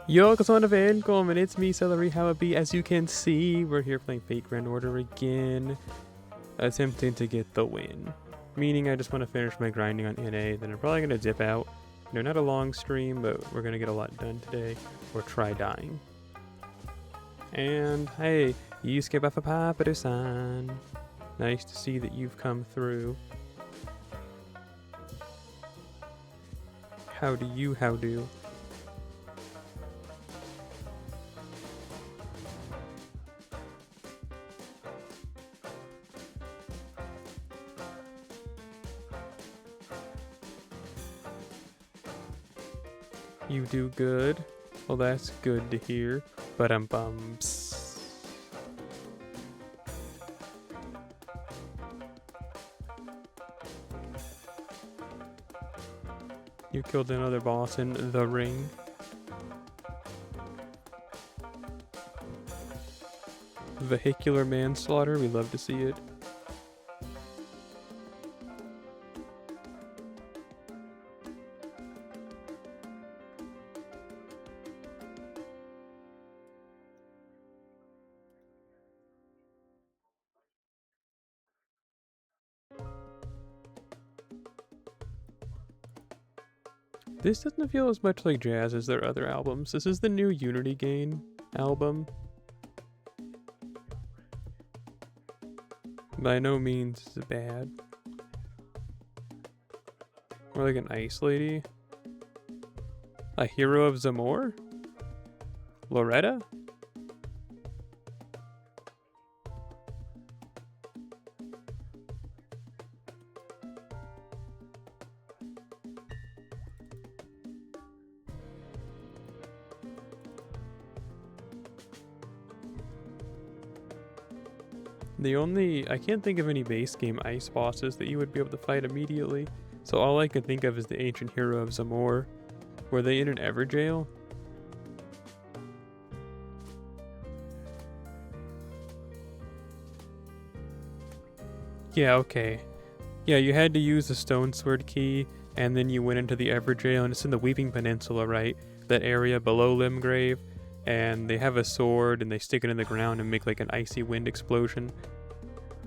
Yo, kasana välkommen, it's me, Celery, how it be. As you can see, we're here playing Fate Grand Order again, attempting to get the win. Meaning I just want to finish my grinding on NA, then I'm probably going to dip out. You know, not a long stream, but we're going to get a lot done today, or try dying. And, hey, Yusuke Bafapapadu-san. Nice to see that you've come through. How do you, how do? You do good. Well, that's good to hear. But bums. You killed another boss in the ring. Vehicular manslaughter, we love to see it. This doesn't feel as much like jazz as their other albums. This is the new Unity Gain album. By no means is it bad. More like an ice lady. A hero of Zamor? Loretta? I can't think of any base game ice bosses that you would be able to fight immediately, so all I can think of is the ancient hero of Zamor. Were they in an Everjail? Yeah, okay. Yeah, you had to use the Stone Sword key, and then you went into the Everjail, and it's in the Weeping Peninsula, right? That area below Limgrave, and they have a sword, and they stick it in the ground and make like an icy wind explosion.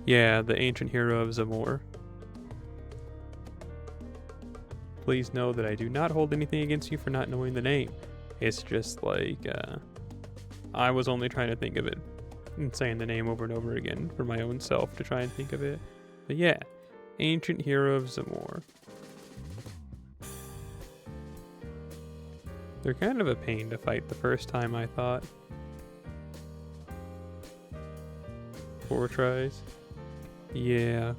Yeah, the ancient hero of Zamor. Please know that I do not hold anything against you for not knowing the name. It's just like, I was only trying to think of it and saying the name over and over again for my own self to try and think of it. But yeah, ancient hero of Zamor. They're kind of a pain to fight the first time, I thought. 4 tries. Yeah.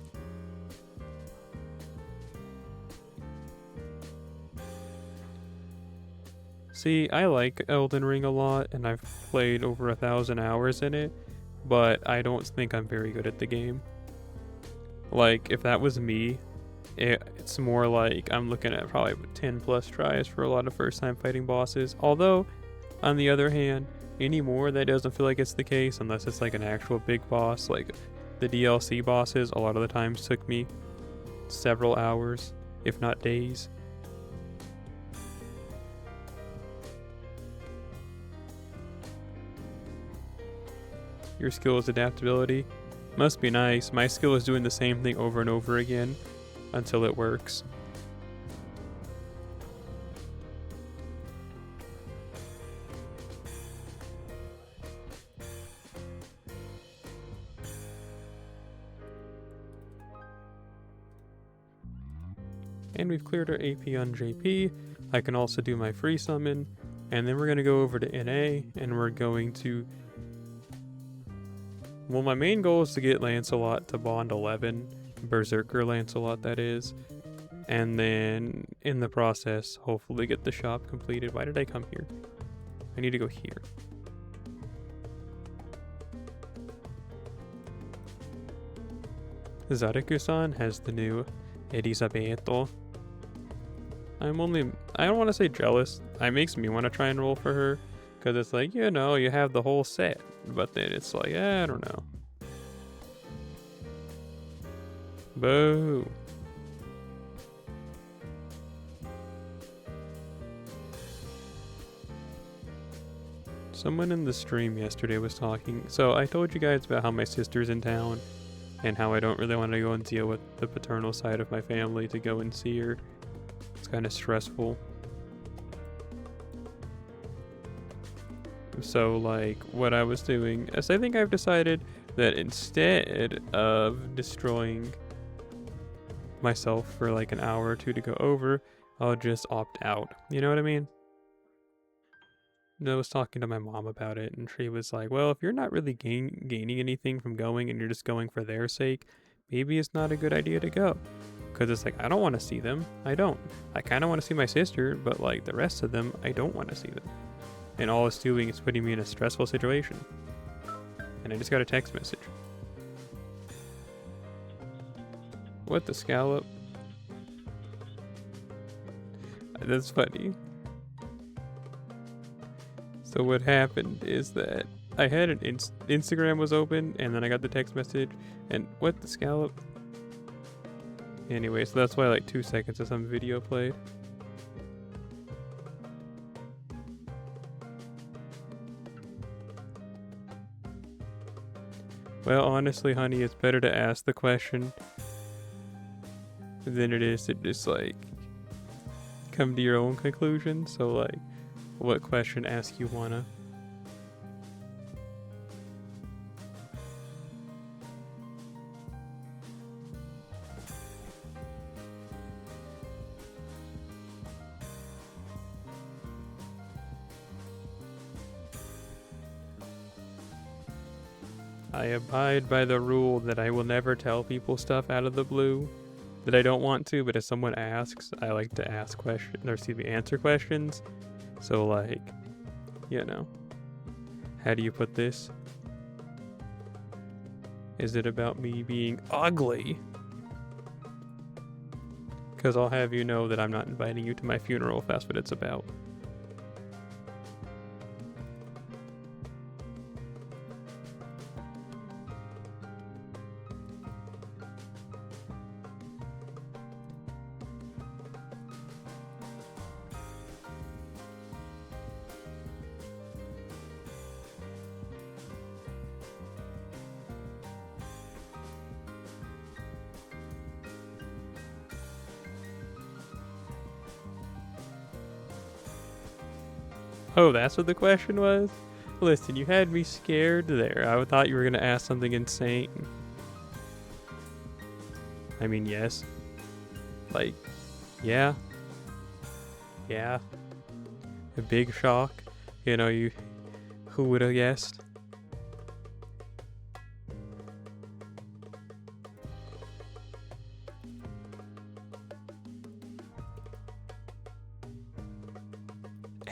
See, I like Elden Ring a lot, and I've played over 1,000 hours in it, but I don't think I'm very good at the game. Like, if that was me, it's more like I'm looking at probably 10 plus tries for a lot of first time fighting bosses. Although, on the other hand, anymore that doesn't feel like it's the case unless it's like an actual big boss. Like the DLC bosses a lot of the times took me several hours, if not days. Your skill is adaptability. Must be nice. My skill is doing the same thing over and over again until it works. And we've cleared our AP on JP. I can also do my free summon. And then we're going to go over to NA and we're going to... Well, my main goal is to get Lancelot to Bond 11. Berserker Lancelot, that is. And then, in the process, hopefully get the shop completed. Why did I come here? I need to go here. Zariku-san has the new Elisabetto. I don't want to say jealous. It makes me want to try and roll for her. Because it's like, you know, you have the whole set. But then it's like, I don't know. Boo. Someone in the stream yesterday was talking. So I told you guys about how my sister's in town and how I don't really want to go and deal with the paternal side of my family to go and see her. It's kind of stressful. So like what I was doing is I think I've decided that instead of destroying myself for like an hour or two to go over, I'll just opt out. You know what I mean? I was talking to my mom about it, and she was like, well, if you're not really gaining anything from going and you're just going for their sake, maybe it's not a good idea to go. Because it's like, I don't want to see them. I don't. I kind of want to see my sister, but like the rest of them, I don't want to see them. And all it's doing is putting me in a stressful situation. And I just got a text message. What the scallop? That's funny. So what happened is that I had an Instagram was open, and then I got the text message, and what the scallop? Anyway, so that's why like 2 seconds of some video played. Well, honestly, honey, it's better to ask the question than it is to just like come to your own conclusion. So like, what question ask you wanna? I abide by the rule that I will never tell people stuff out of the blue that I don't want to, but if someone asks, I like to ask questions, or excuse me, answer questions. So like, you know, how do you put this? Is it about me being ugly? Because I'll have you know that I'm not inviting you to my funeral if that's what it's about. Oh, that's what the question was? Listen, you had me scared there. I thought you were going to ask something insane. I mean, yes. Like, yeah. Yeah. A big shock. You know, who would have guessed?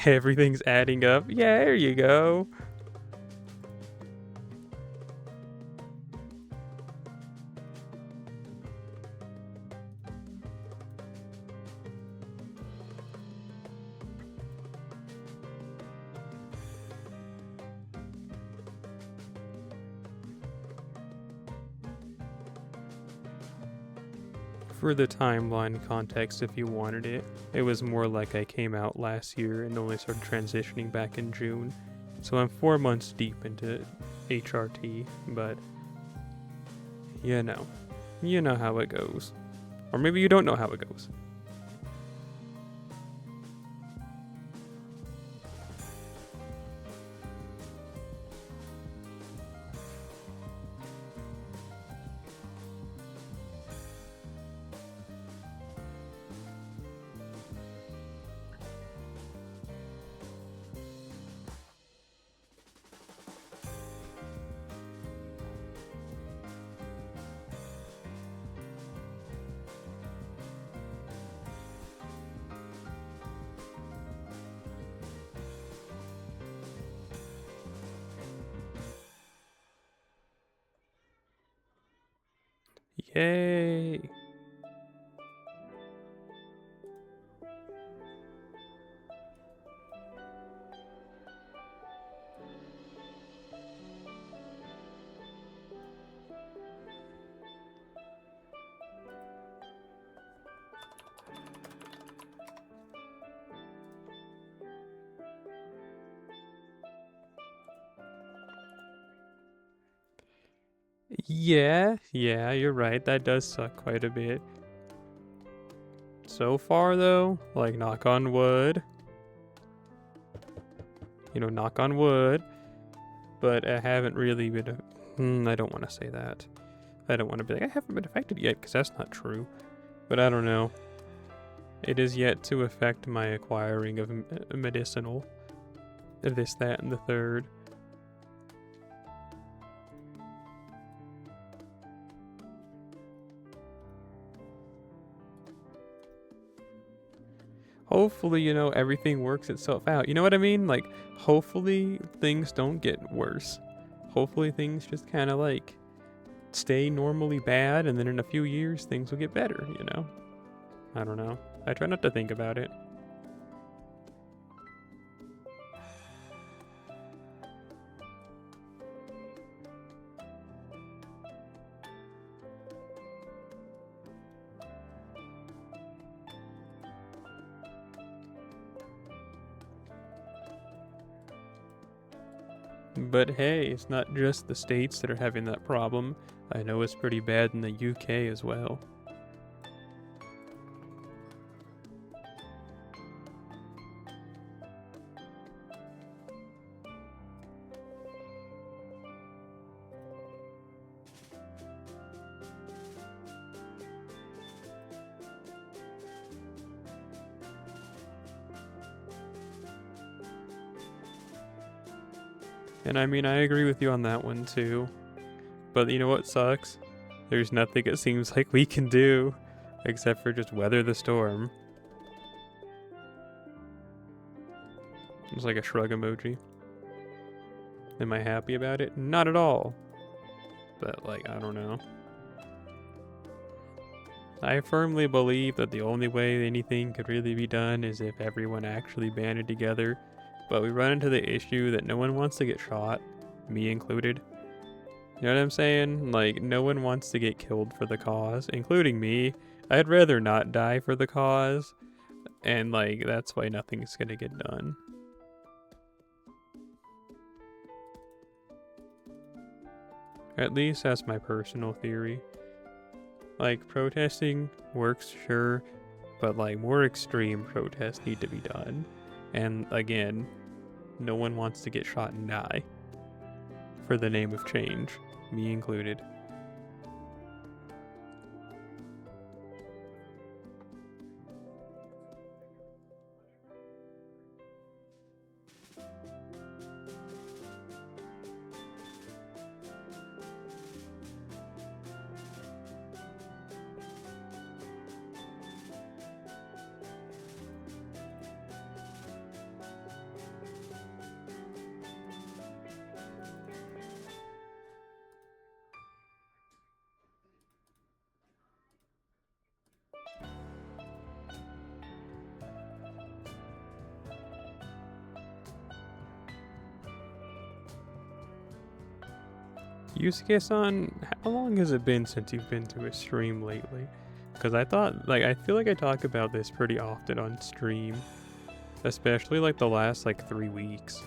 Everything's adding up. Yeah, there you go. For the timeline context, if you wanted it, it was more like I came out last year and only started transitioning back in June. So I'm 4 months deep into HRT, but you know how it goes. Or maybe you don't know how it goes. Yay! Yeah, you're right. That does suck quite a bit. So far, though, like, knock on wood. Knock on wood. But I haven't really been. I don't want to say that. I don't want to be like, I haven't been affected yet, because that's not true. But I don't know. It is yet to affect my acquiring of medicinal. This, that, and the third. Hopefully, everything works itself out. You know what I mean? Like, hopefully things don't get worse. Hopefully things just kind of like stay normally bad, and then in a few years things will get better. I don't know. I try not to think about it. But hey, it's not just the states that are having that problem. I know it's pretty bad in the UK as well. And I mean, I agree with you on that one too. But you know what sucks? There's nothing it seems like we can do except for just weather the storm. It's like a shrug emoji. Am I happy about it? Not at all. But like, I don't know. I firmly believe that the only way anything could really be done is if everyone actually banded together. But we run into the issue that no one wants to get shot, me included. You know what I'm saying? Like, no one wants to get killed for the cause, including me. I'd rather not die for the cause, and like, that's why nothing's gonna get done. At least that's my personal theory. Like, protesting works, sure, but like, more extreme protests need to be done. And again, no one wants to get shot and die for the name of change, me included. Yusuke-san, how long has it been since you've been to a stream lately? Because I feel like I talk about this pretty often on stream. Especially like the last 3 weeks.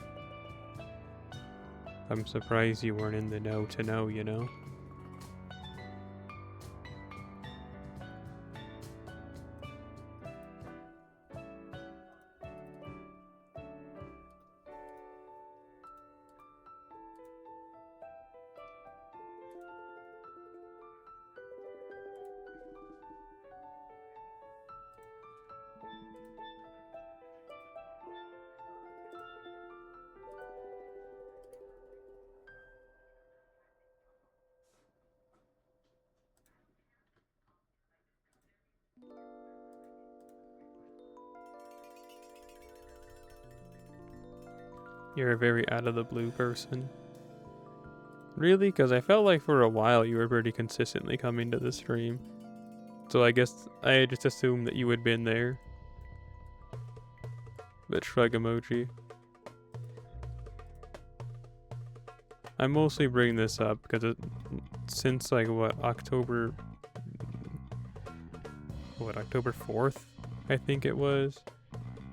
I'm surprised you weren't in the know to know. You're a very out of the blue person. Really? Because I felt like for a while you were pretty consistently coming to the stream. So I guess I just assumed that you had been there. But shrug emoji. I mostly bring this up because since October 4th? I think it was.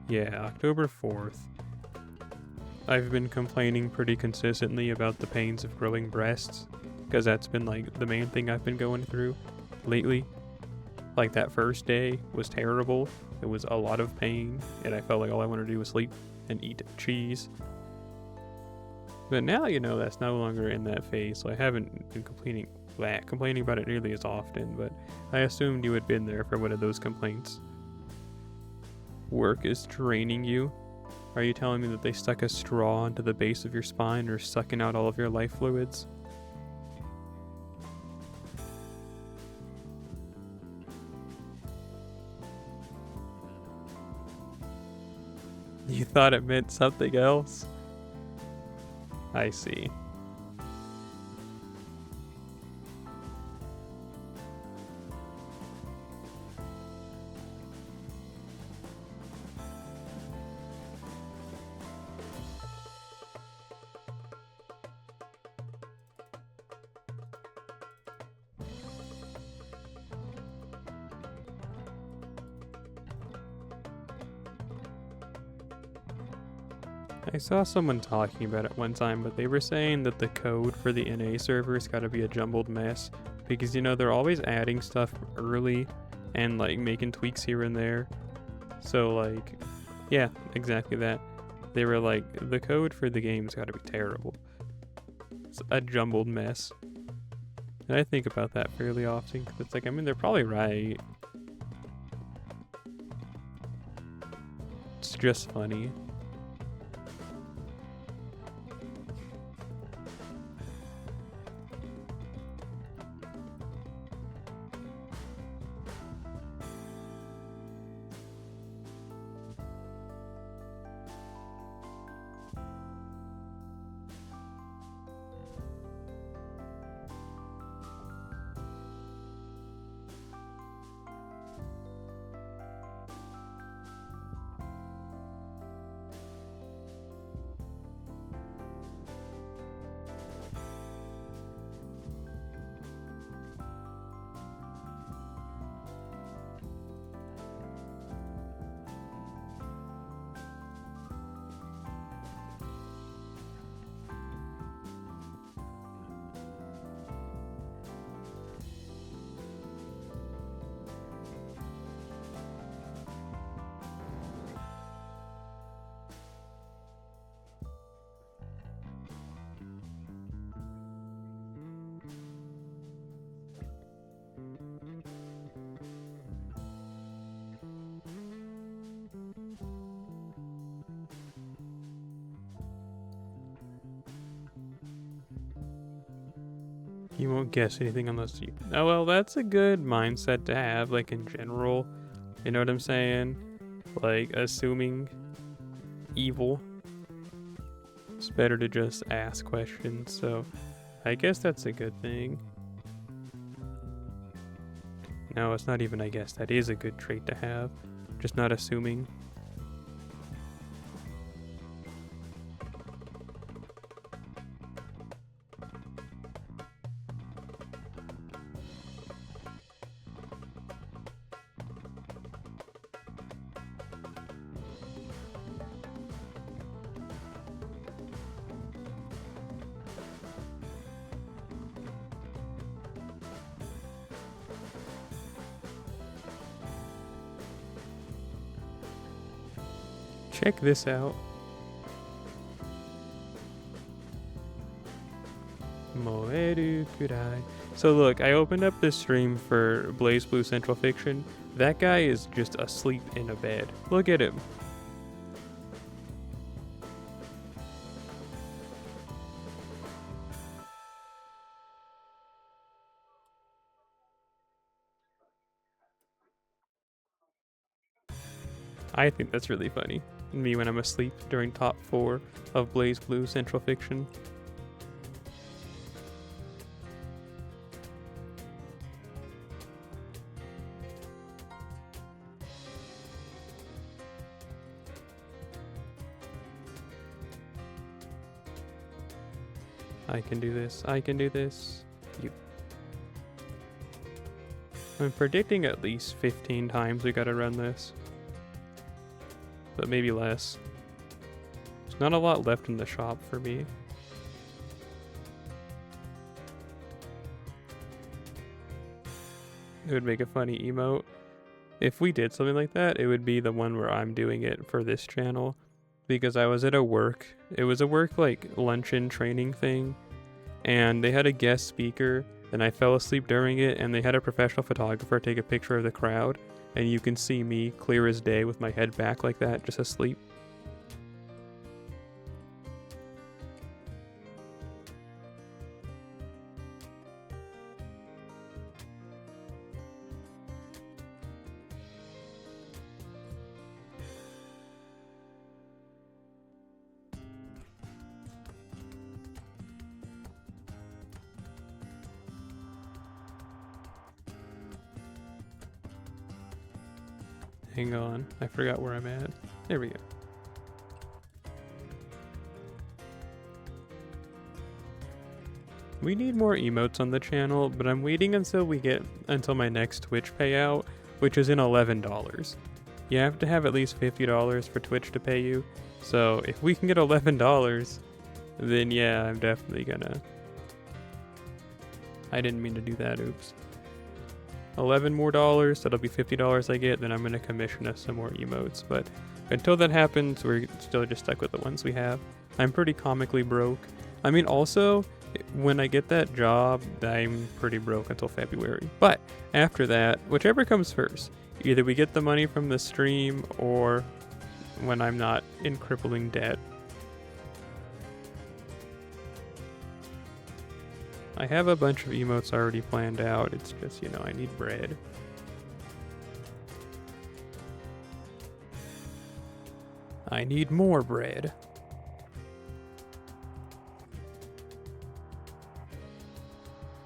Yeah, October 4th. I've been complaining pretty consistently about the pains of growing breasts, because that's been like the main thing I've been going through lately. Like that first day was terrible. It was a lot of pain, and I felt like all I wanted to do was sleep and eat cheese. But now, you know, that's no longer in that phase, so I haven't been complaining about it nearly as often, but I assumed you had been there for one of those complaints. Work is draining you? Are you telling me that they stuck a straw into the base of your spine or sucking out all of your life fluids? You thought it meant something else? I see. I saw someone talking about it one time, but they were saying that the code for the NA server's gotta be a jumbled mess, because, you know, they're always adding stuff early and, like, making tweaks here and there. So, like, yeah, exactly that. They were like, the code for the game's gotta be terrible. It's a jumbled mess. And I think about that fairly often, because it's like, I mean, they're probably right. It's just funny. You won't guess anything unless you... Oh, well, that's a good mindset to have, like, in general. You know what I'm saying? Like, assuming evil. It's better to just ask questions, so I guess that's a good thing. No, it's not even I guess. That is a good trait to have. Just not assuming. Check this out. Moeru Kurai. So look, I opened up this stream for Blaze Blue Central Fiction. That guy is just asleep in a bed. Look at him. I think that's really funny. Me when I'm asleep during top 4 of Blaze Blue Central Fiction. I can do this. I can do this. You. I'm predicting at least 15 times we gotta run this. But maybe less. There's not a lot left in the shop for me. It would make a funny emote. If we did something like that, it would be the one where I'm doing it for this channel. Because I was at a work, it was a work like luncheon training thing. And they had a guest speaker, and I fell asleep during it, and they had a professional photographer take a picture of the crowd. And you can see me clear as day with my head back like that, just asleep. Hang on, I forgot where I'm at. There we go. We need more emotes on the channel, but I'm waiting until my next Twitch payout, which is in $11. You have to have at least $50 for Twitch to pay you. So if we can get $11, then yeah, I'm definitely gonna. I didn't mean to do that, oops. $11 more, that'll be $50 I get, then I'm gonna commission us some more emotes. But until that happens, we're still just stuck with the ones we have. I'm pretty comically broke. I mean, also, when I get that job, I'm pretty broke until February. But after that, whichever comes first, either we get the money from the stream or when I'm not in crippling debt. I have a bunch of emotes already planned out. It's just, you know, I need bread. I need more bread.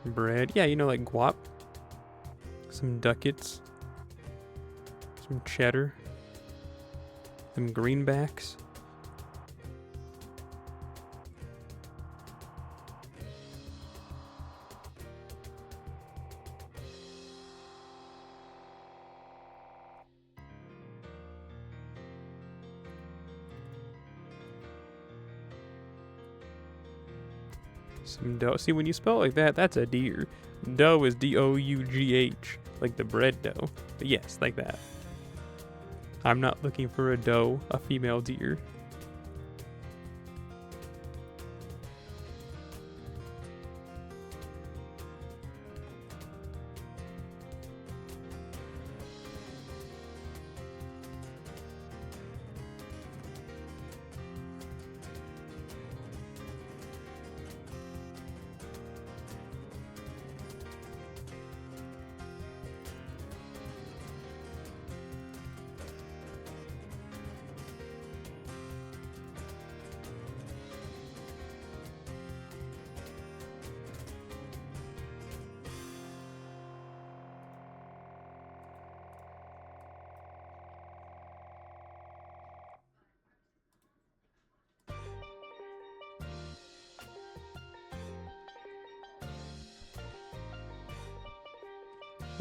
Bread. Yeah, you know, like guap. Some ducats. Some cheddar. Some greenbacks. Some dough. See, when you spell it like that, that's a deer. Dough is D-O-U-G-H, like the bread dough. But yes, like that. I'm not looking for a doe, a female deer.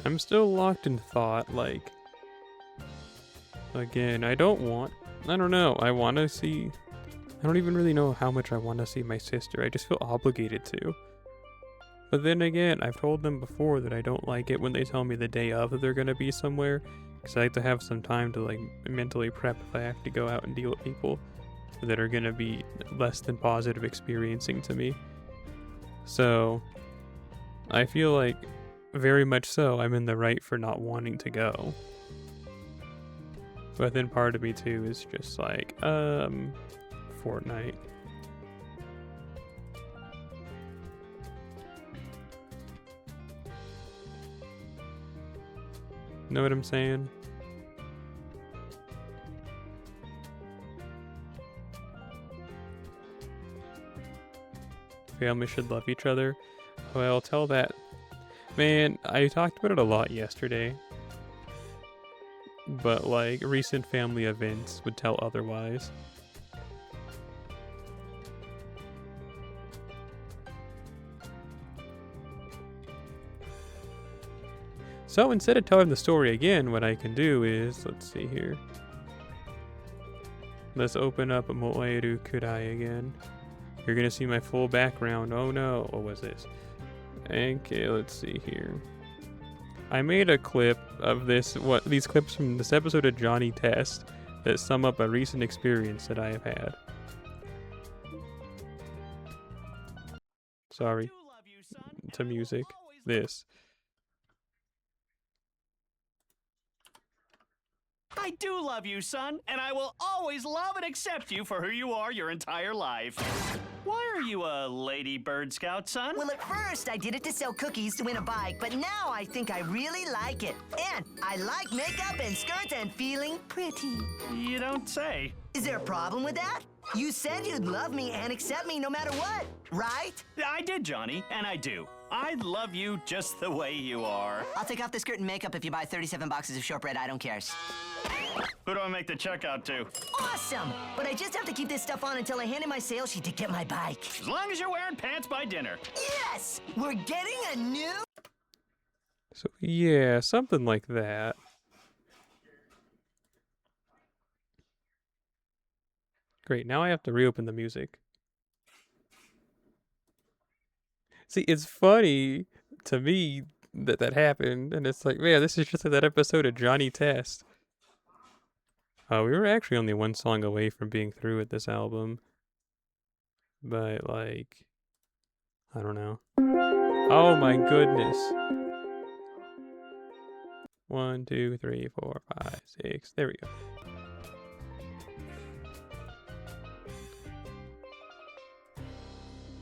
I'm still locked in thought, like, again, I don't know, I want to see, I don't even really know how much I want to see my sister, I just feel obligated to. But then again, I've told them before that I don't like it when they tell me the day of that they're going to be somewhere, because I like to have some time to, like, mentally prep if I have to go out and deal with people that are going to be less than positive experiencing to me. So, I feel like, very much so, I'm in the right for not wanting to go. But then part of me too is just like, Fortnite. Know what I'm saying? Family should love each other. Well, tell that. Man, I talked about it a lot yesterday. But, like, recent family events would tell otherwise. So instead of telling the story again, what I can do is, let's see here. Let's open up Moeru Kurai again. You're gonna see my full background. Oh no, what was this? Okay, let's see here. I made a clip of these clips from this episode of Johnny Test that sum up a recent experience that I have had. Sorry. To music. This. I do love you, son, and I will always love and accept you for who you are your entire life. Why are you a lady bird scout, son? Well, at first I did it to sell cookies to win a bike, but now I think I really like it. And I like makeup and skirts and feeling pretty. You don't say. Is there a problem with that? You said you'd love me and accept me no matter what, right? I did, Johnny, and I do. I love you just the way you are. I'll take off the skirt and makeup if you buy 37 boxes of shortbread. I don't care. Who do I make the check out to? Awesome! But I just have to keep this stuff on until I hand in my sales sheet to get my bike. As long as you're wearing pants by dinner. Yes! We're getting a new... So, yeah, something like that. Great, now I have to reopen the music. See, it's funny to me that happened, and it's like, man, this is just like that episode of Johnny Test. We were actually only one song away from being through with this album. But, like, I don't know. Oh my goodness. 1, 2, 3, 4, 5, 6. There we go.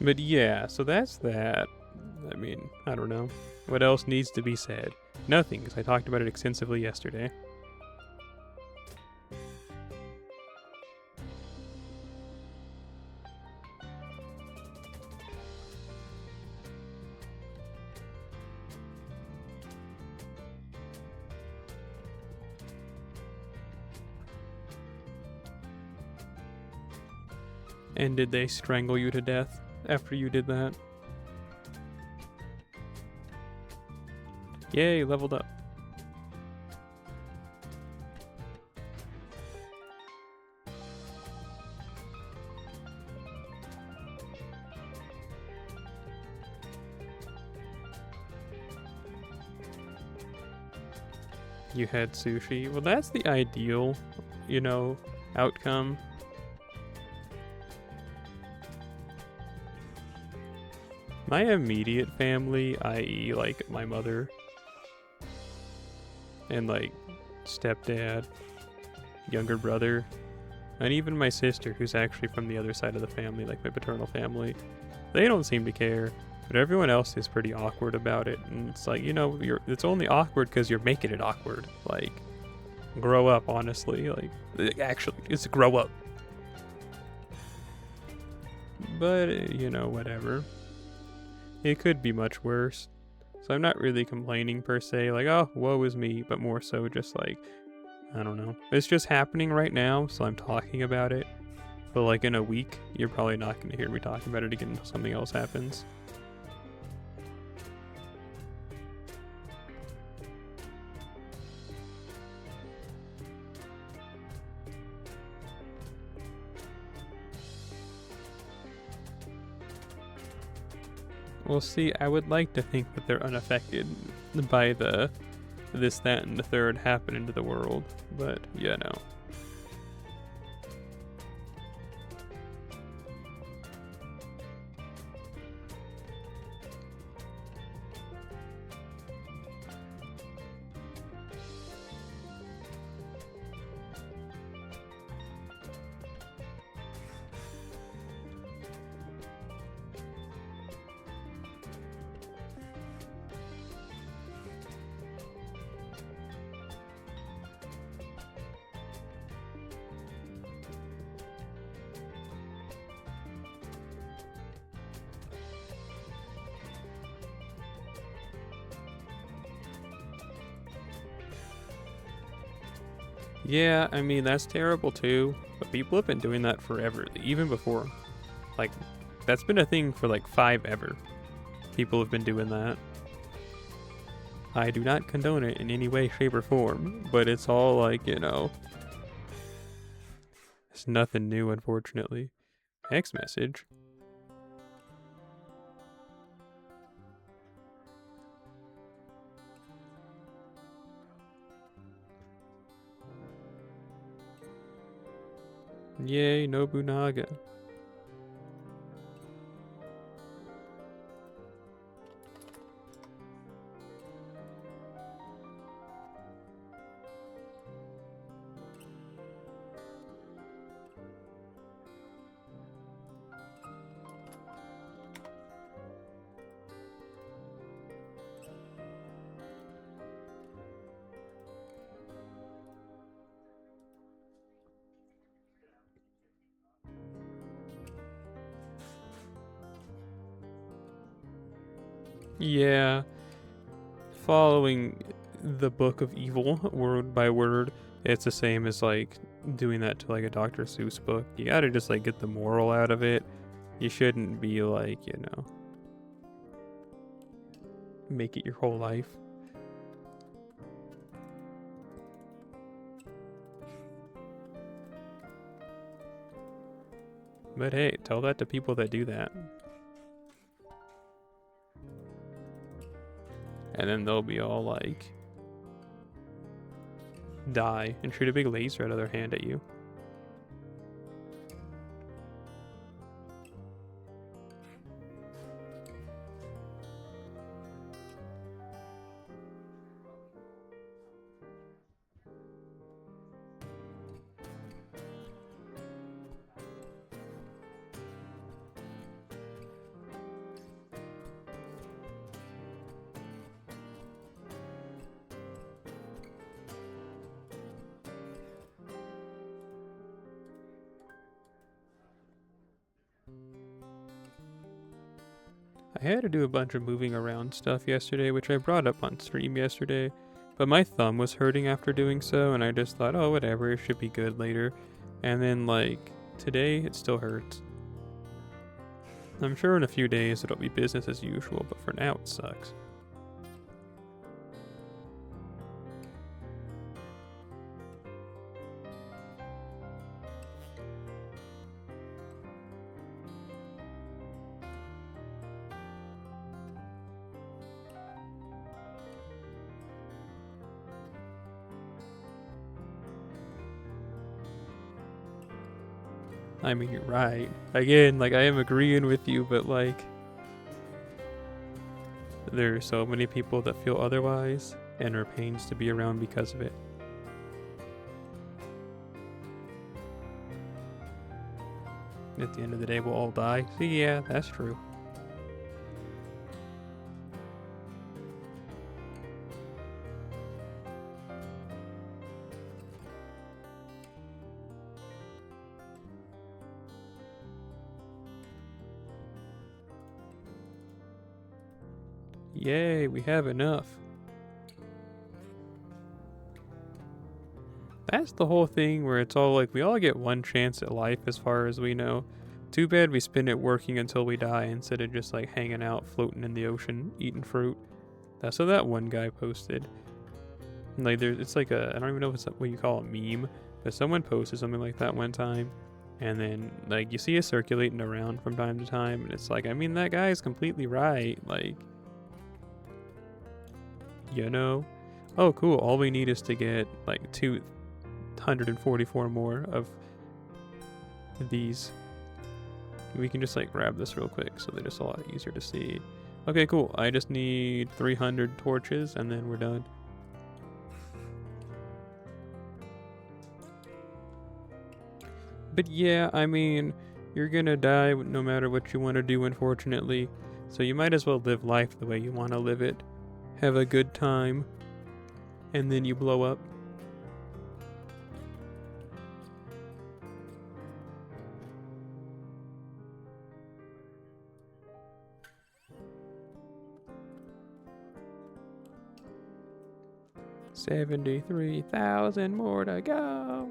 But yeah, so that's that. I mean, I don't know. What else needs to be said? Nothing, because I talked about it extensively yesterday. And did they strangle you to death after you did that? Yay, leveled up. You had sushi. Well, that's the ideal, you know, outcome. My immediate family, i.e. like my mother and like stepdad, younger brother, and even my sister, who's actually from the other side of the family, like my paternal family, they don't seem to care, but everyone else is pretty awkward about it. And it's like, you know, it's only awkward because you're making it awkward. Like, grow up, honestly. Like, actually, just grow up. But, you know, whatever. It could be much worse. So I'm not really complaining per se, like, oh, woe is me, but more so just like, I don't know. It's just happening right now, so I'm talking about it. But like in a week, you're probably not going to hear me talking about it again until something else happens. Well, see, I would like to think that they're unaffected by this, that, and the third happening to the world, but yeah, no. Yeah, I mean, that's terrible too, but people have been doing that forever, even before. Like, that's been a thing for like 5 ever. People have been doing that. I do not condone it in any way, shape, or form, but it's all like, you know, it's nothing new, unfortunately. Next message. Yay, Nobunaga. Yeah, following the book of evil word by word, it's the same as like doing that to like a Dr. Seuss book. You gotta just like get the moral out of it. You shouldn't be like, make it your whole life. But hey, tell that to people that do that. And then they'll be all like, die, and shoot a big laser out of their hand at you. I had to do a bunch of moving around stuff yesterday, which I brought up on stream yesterday, but my thumb was hurting after doing so, and I just thought, oh, whatever, it should be good later. And then, like, today, it still hurts. I'm sure in a few days it'll be business as usual, but for now it sucks. I mean, you're right. Again, like, I am agreeing with you, but, like, there are so many people that feel otherwise and are pains to be around because of it. At the end of the day, we'll all die. So yeah, that's true. Yay, we have enough. That's the whole thing where it's all like we all get one chance at life as far as we know. Too bad we spend it working until we die instead of just like hanging out, floating in the ocean, eating fruit. That's what that one guy posted. Like it's like I don't even know if it's what you call a meme, but someone posted something like that one time. And then like you see it circulating around from time to time, and it's like, I mean, that guy is completely right. Like, oh cool, all we need is to get like 244 more of these. We can just like grab this real quick so that it's a lot easier to see. Okay, cool. I just need 300 torches and then we're done. But yeah, I mean, you're gonna die no matter what you want to do, unfortunately. So you might as well live life the way you want to live it. Have a good time, and then you blow up. $73,000 more to go.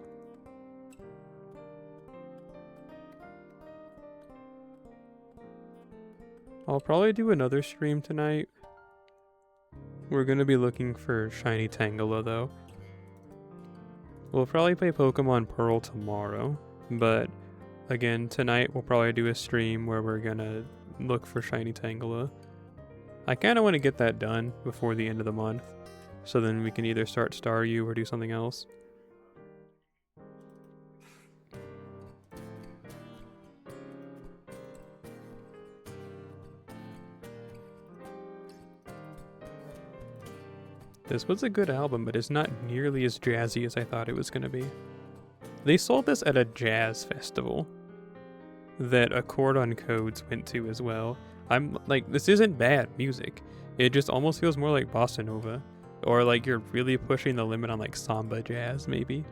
I'll probably do another stream tonight. We're gonna be looking for shiny Tangela though. We'll probably play Pokemon Pearl tomorrow, but again, tonight we'll probably do a stream where we're gonna look for shiny Tangela. I kinda wanna get that done before the end of the month, so then we can either start Staryu or do something else. This was a good album, but it's not nearly as jazzy as I thought it was going to be. They sold this at a jazz festival that Accord on Codes went to as well. I'm like, this isn't bad music. It just almost feels more like bossa nova, or like you're really pushing the limit on like samba jazz, maybe.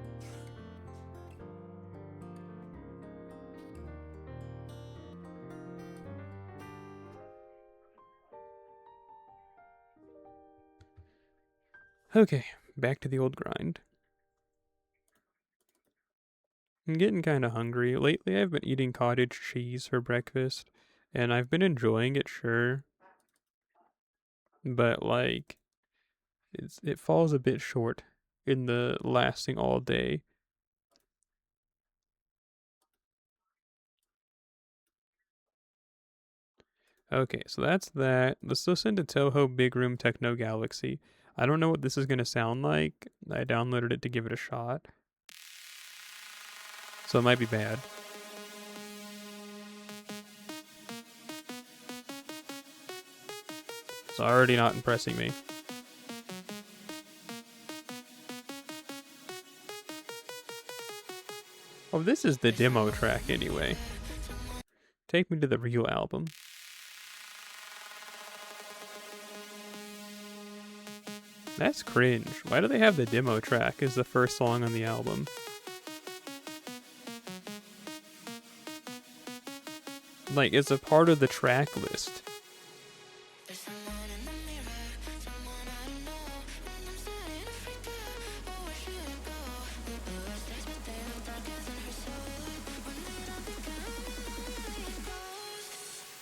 Okay, back to the old grind. I'm getting kind of hungry. Lately, I've been eating cottage cheese for breakfast, and I've been enjoying it, sure. But, like, it falls a bit short in the lasting all day. Okay, so that's that. Let's listen to Toho Big Room Techno Galaxy. I don't know what this is going to sound like. I downloaded it to give it a shot. So it might be bad. It's already not impressing me. Oh, this is the demo track anyway. Take me to the real album. That's cringe. Why do they have the demo track as the first song on the album? Like, it's a part of the track list.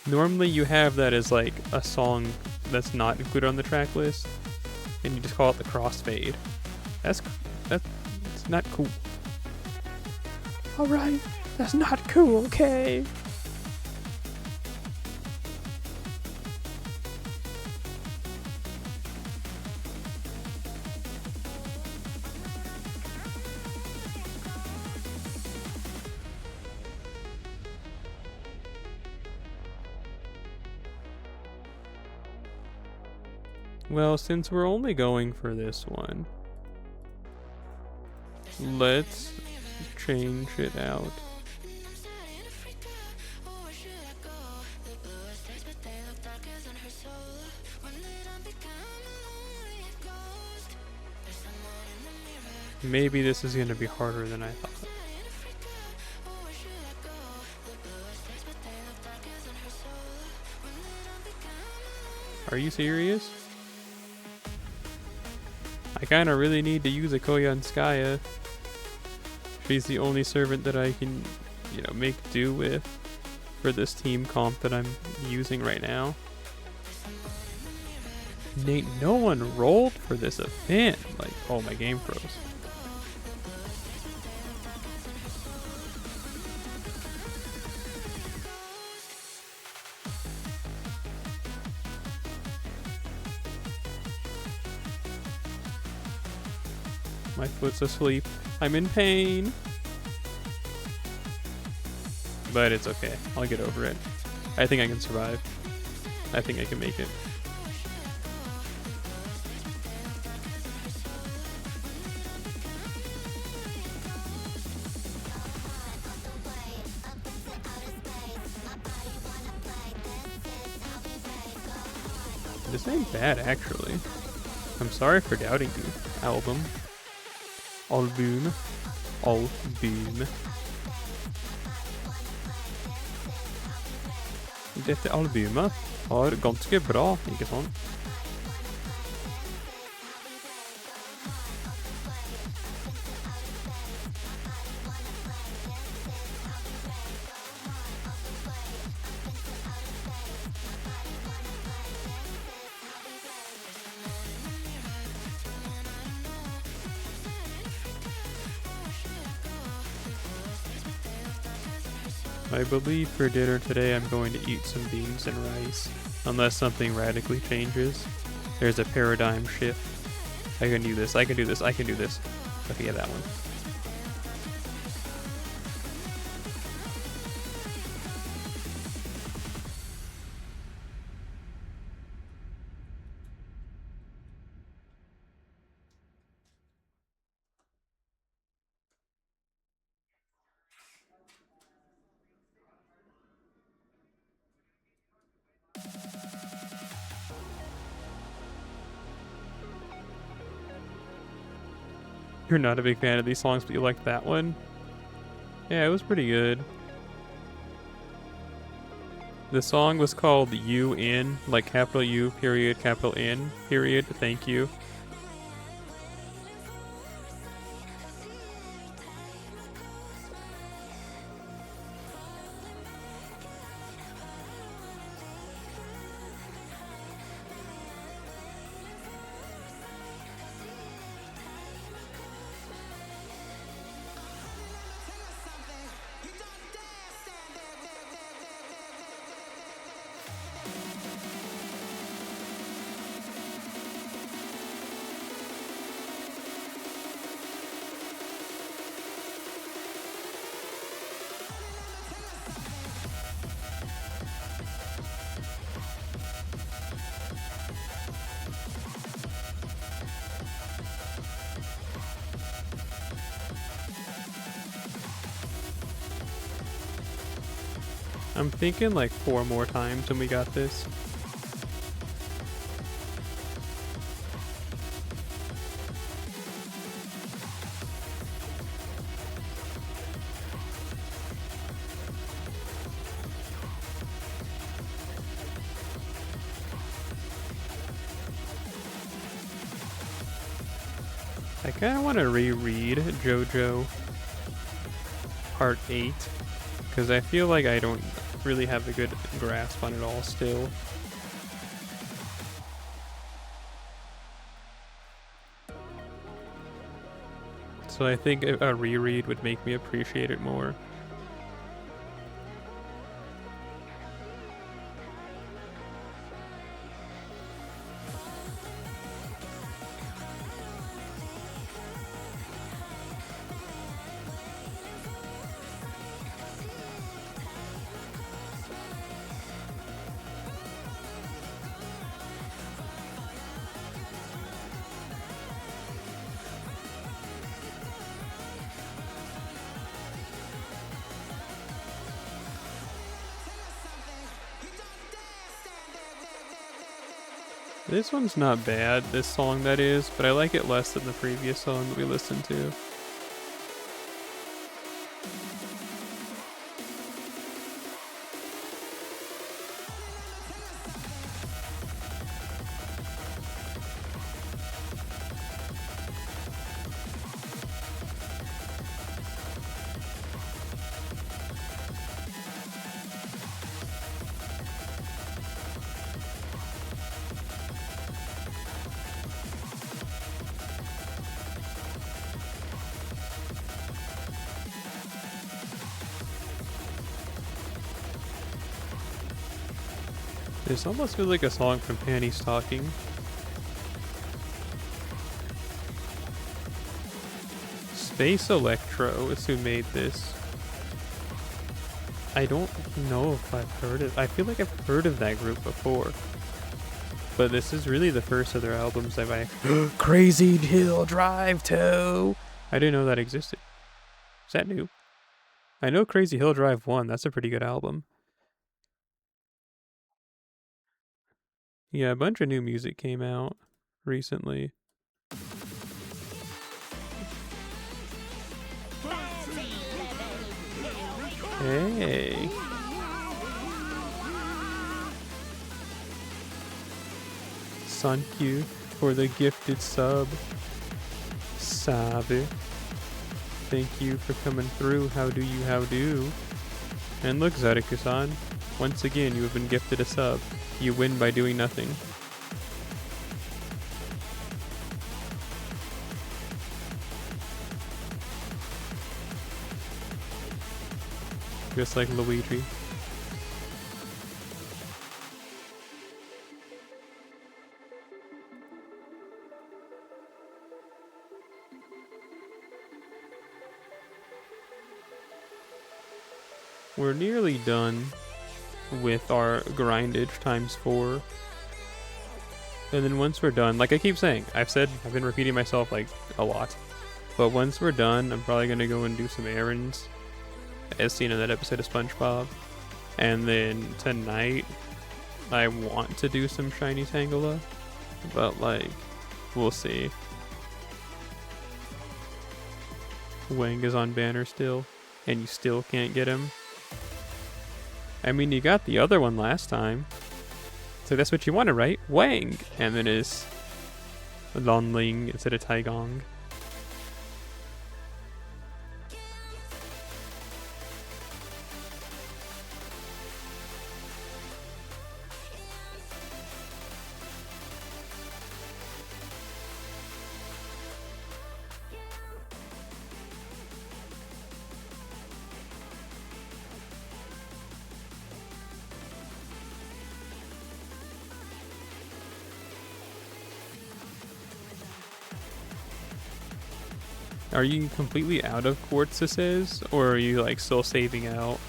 Normally you have that as like a song that's not included on the track list, and you just call it the crossfade. That's not cool. Alright, that's not cool, okay? Well, since we're only going for this one, let's change it out. Maybe this is going to be harder than I thought. Are you serious? I kind of really need to use a Koyanskaya. She's the only servant that I can, make do with for this team comp that I'm using right now. Nate, no one rolled for this event. Like, oh, my game froze. My foot's asleep. I'm in pain. But it's okay. I'll get over it. I think I can survive. I think I can make it. This ain't bad, actually. I'm sorry for doubting you, album. Album. Dette albumet har ganske bra, ikke sant? I believe for dinner today I'm going to eat some beans and rice, unless something radically changes. There's a paradigm shift. I can do this, I can do this, I can do this. Okay, yeah, that one. You're not a big fan of these songs, but you like that one? Yeah, it was pretty good. The song was called You In, like capital U period, capital N period, thank you. I'm thinking like 4 more times when we got this. I kind of want to reread JoJo Part 8 because I feel like I don't really have a good grasp on it all still. So I think a reread would make me appreciate it more. This one's not bad, this song that is, but I like it less than the previous song that we listened to. This almost feels like a song from Panties Talking. Space Electro is who made this. I don't know if I've heard it. I feel like I've heard of that group before. But this is really the first of their albums I've Crazy Hill Drive 2! I didn't know that existed. Is that new? I know Crazy Hill Drive 1, that's a pretty good album. Yeah, a bunch of new music came out recently. Hey. Thank you for the gifted sub. Sabe. Thank you for coming through. How do you, how do? And look, Zariku-san. Once again, you have been gifted a sub. You win by doing nothing. Just like Luigi. We're nearly done with our grindage times 4. And then once we're done, like I keep saying, I've been repeating myself like a lot. But once we're done, I'm probably gonna go and do some errands, as seen in that episode of SpongeBob. And then tonight, I want to do some Shiny Tangela, but like, we'll see. Wang is on banner still, and you still can't get him. I mean, you got the other one last time. So that's what you wanted, right? Wang! And then is Lonling instead of Taigong. Are you completely out of quartzuses, or are you like still saving out?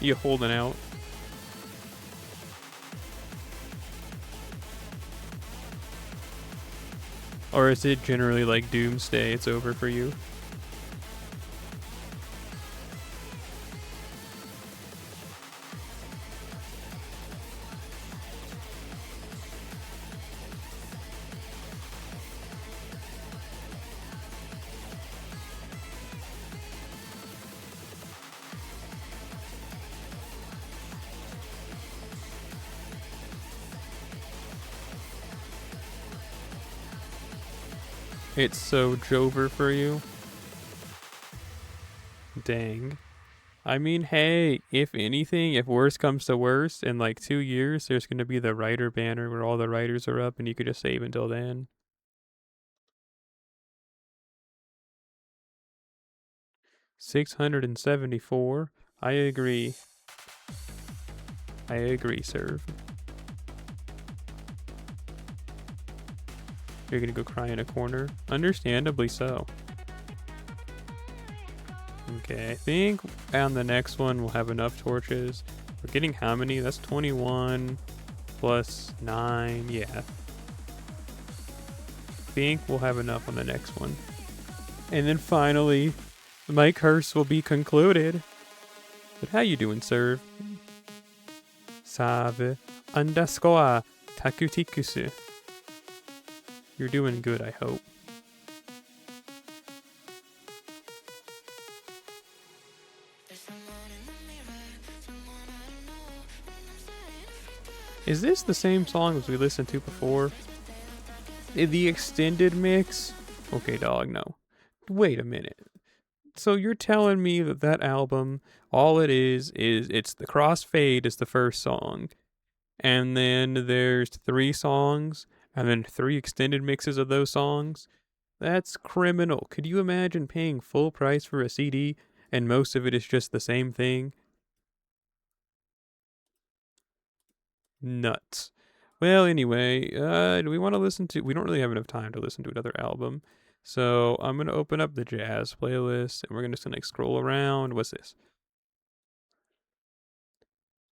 You holding out? Or is it generally like doomsday, it's over for you? It's so Jover for you? Dang. I mean, hey, if anything, if worse comes to worse, in like 2 years, there's going to be the writer banner where all the writers are up and you could just save until then. 674. I agree. I agree, Serve. You're gonna go cry in a corner? Understandably so. Okay, I think on the next one we'll have enough torches. We're getting how many? That's 21 plus 9. Yeah. I think we'll have enough on the next one. And then finally, my curse will be concluded. But how you doing, Serve? Save underscore takutikusu. You're doing good, I hope. Is this the same song as we listened to before? The extended mix? Okay, dog, no. Wait a minute. So you're telling me that that album, all it is it's the Crossfade is the first song, and then there's 3 songs, and then 3 extended mixes of those songs? That's criminal. Could you imagine paying full price for a CD and most of it is just the same thing? Nuts. Well, anyway, do we want to listen to... We don't really have enough time to listen to another album. So I'm going to open up the jazz playlist and we're just going to like scroll around. What's this?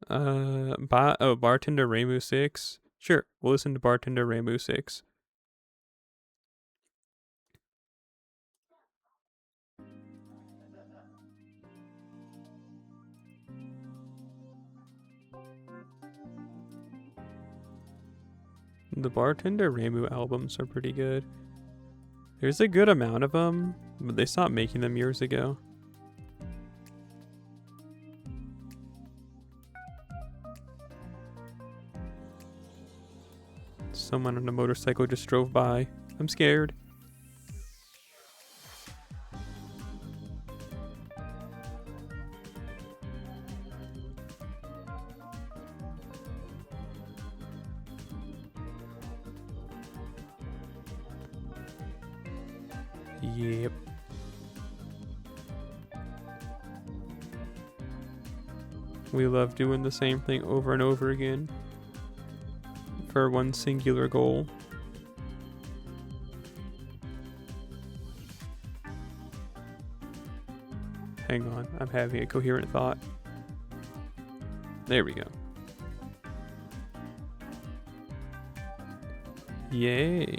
Bartender Ramu 6. Sure, we'll listen to Bartender Ramu 6. The Bartender Ramu albums are pretty good. There's a good amount of them, but they stopped making them years ago. Someone on a motorcycle just drove by. I'm scared. Yep. We love doing the same thing over and over again for one singular goal. Hang on, I'm having a coherent thought. There we go. Yay.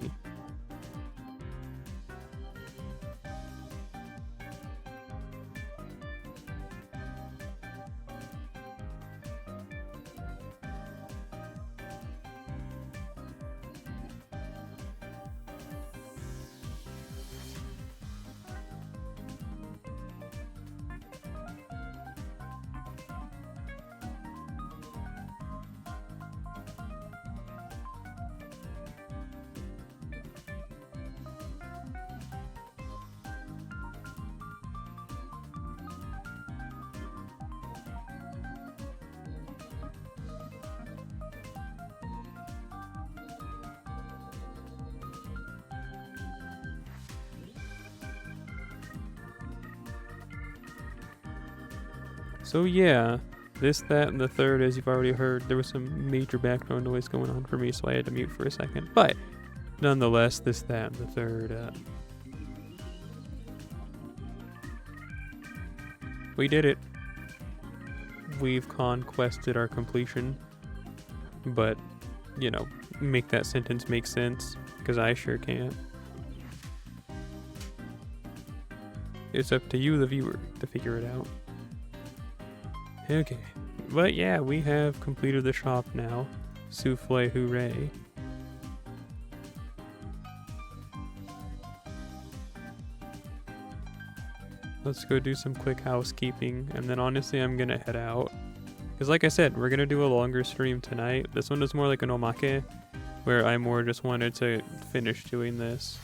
So yeah, this, that, and the third, as you've already heard, there was some major background noise going on for me, so I had to mute for a second. But nonetheless, this, that, and the third, we did it. We've conquested our completion. But, you know, make that sentence make sense, because I sure can't. It's up to you, the viewer, to figure it out. Okay. But yeah, we have completed the shop now. Souffle hooray. Let's go do some quick housekeeping, and then honestly I'm gonna head out. Because like I said, we're gonna do a longer stream tonight. This one is more like an omake, where I more just wanted to finish doing this.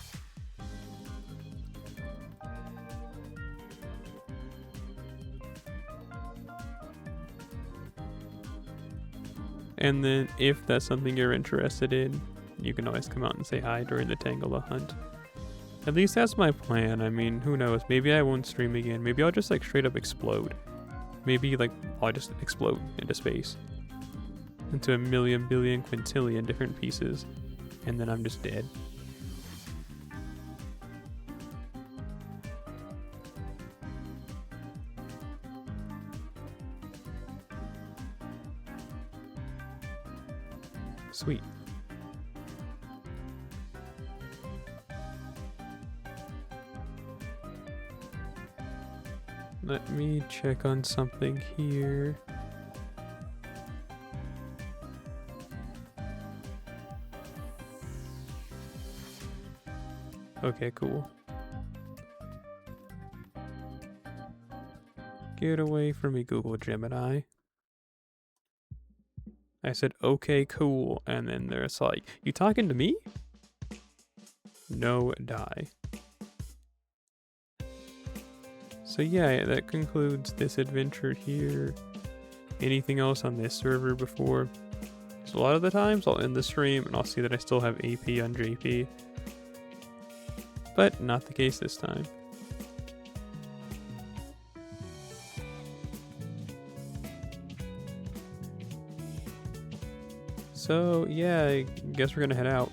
And then if that's something you're interested in, you can always come out and say hi during the Tangela hunt. At least that's my plan. I mean, who knows? Maybe I won't stream again. Maybe I'll just like straight up explode. Maybe like I'll just explode into space. Into a million, billion, quintillion different pieces. And then I'm just dead. Sweet. Let me check on something here. Okay, cool. Get away from me, Google Gemini. I said, okay, cool, and then there's like, you talking to me? No, die. So yeah, that concludes this adventure here. Anything else on this server before? Because a lot of the times I'll end the stream and I'll see that I still have AP on JP. But not the case this time. So yeah, I guess we're gonna head out.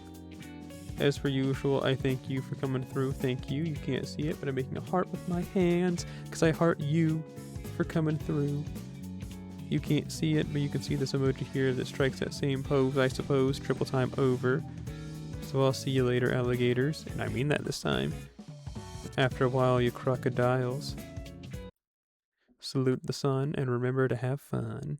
As per usual, I thank you for coming through. Thank you. You can't see it, but I'm making a heart with my hands because I heart you for coming through. You can't see it, but you can see this emoji here that strikes that same pose, I suppose, triple time over. So I'll see you later, alligators. And I mean that this time. After a while, you crocodiles. Salute the sun and remember to have fun.